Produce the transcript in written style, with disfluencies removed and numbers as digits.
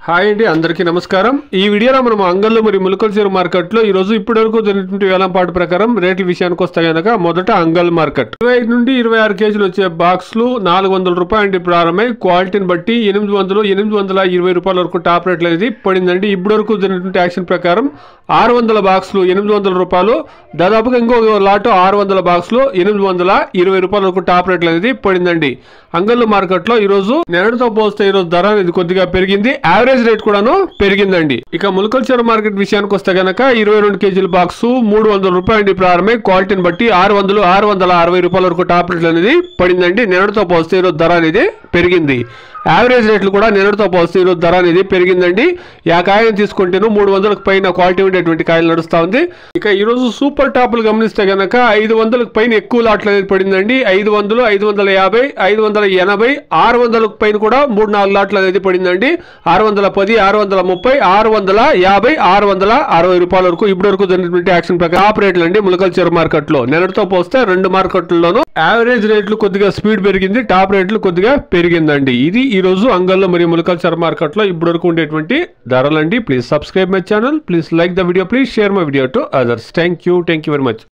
Hi అండి, అందరికీ నమస్కారం. ఈ వీడియోలో మనం అంగళ్ళు మరియు ములకల్చెరు మార్కెట్లో ఈరోజు ఇప్పటివరకు జరిగినటువంటి వేలంపాటు ప్రకారం రేట్ల విషయానికి వస్తే కనుక మొదట అంగల్ మార్కెట్ 25 నుండి 26 కేజీలు వచ్చే బాక్స్లు 400 రూపాయల నుండి ప్రారంభమై క్వాలిటీని బట్టి 820 రూపాయల వరకు టాప్ రేట్లు అనేది పడిందండి. ఇప్పటివరకు జరిగినటువంటి యాక్షన్ ప్రకారం 600 బాక్స్లు 800 రూపాయలు, దాదాపుగా ఇంకో లాటు 600 బాక్స్లు 820 రూపాయల వరకు టాప్ రేట్లు అనేది పడిందండి. అంగళ్ళు మార్కెట్లో ఈరోజు నిన్నటితో పోస్తే ఈరోజు ధర అనేది కొద్దిగా పెరిగింది, యావరేజ్ రేట్ కూడాను పెరిగిందండి. ఇక ములకల్చెరు మార్కెట్ విషయానికి వస్తే గనక 22 కేజీల బాక్స్ 300 రూపాయల నుండి ప్రారంభమై క్వాలిటీని బట్టి 660 రూపాయల వరకు టాప్ రేట్లు అనేది పడిందండి. నిన్నటితో పోస్తే ఈరోజు ధర అనేది పెరిగింది. యావరేజ్ రేట్లు కూడా నిన్నటితో పోస్తే ఈరోజు ధర అనేది పెరిగిందండి. ఆ కాయను తీసుకుంటేను 300కు పైన క్వాలిటీ ఉండేటువంటి కాయలు నడుస్తూ ఉంది. ఇక ఈరోజు సూపర్ టాప్లు గమనిస్తే గనక 500కు పైన ఎక్కువ లాట్లు అనేది పడిందండి. 500, 550, 580, 600కు పైన కూడా 3-4 లాట్లు అనేది పడిందండి. 610, 630, 650, 660 రూపాయల వరకు ఇప్పటివరకు జరిగినటువంటి యాక్షన్ ప్రకారం టాప్ రేట్లు అండి ములకల్చెరు మార్కెట్లో. నిన్నటితో పోస్తే రెండు మార్కెట్లలోనూ యావరేజ్ రేట్లు కొద్దిగా స్పీడ్ పెరిగింది, టాప్ రేట్లు కొద్దిగా పెరిగిందండి. ఇది ఈ రోజు అంగళ్ళు మరియు ములకల్చెరు మార్కెట్లో ఇప్పటివరకు ఉండేటువంటి ధరలండి. Please subscribe my channel, please like the video, please share my video to others. Thank you very much.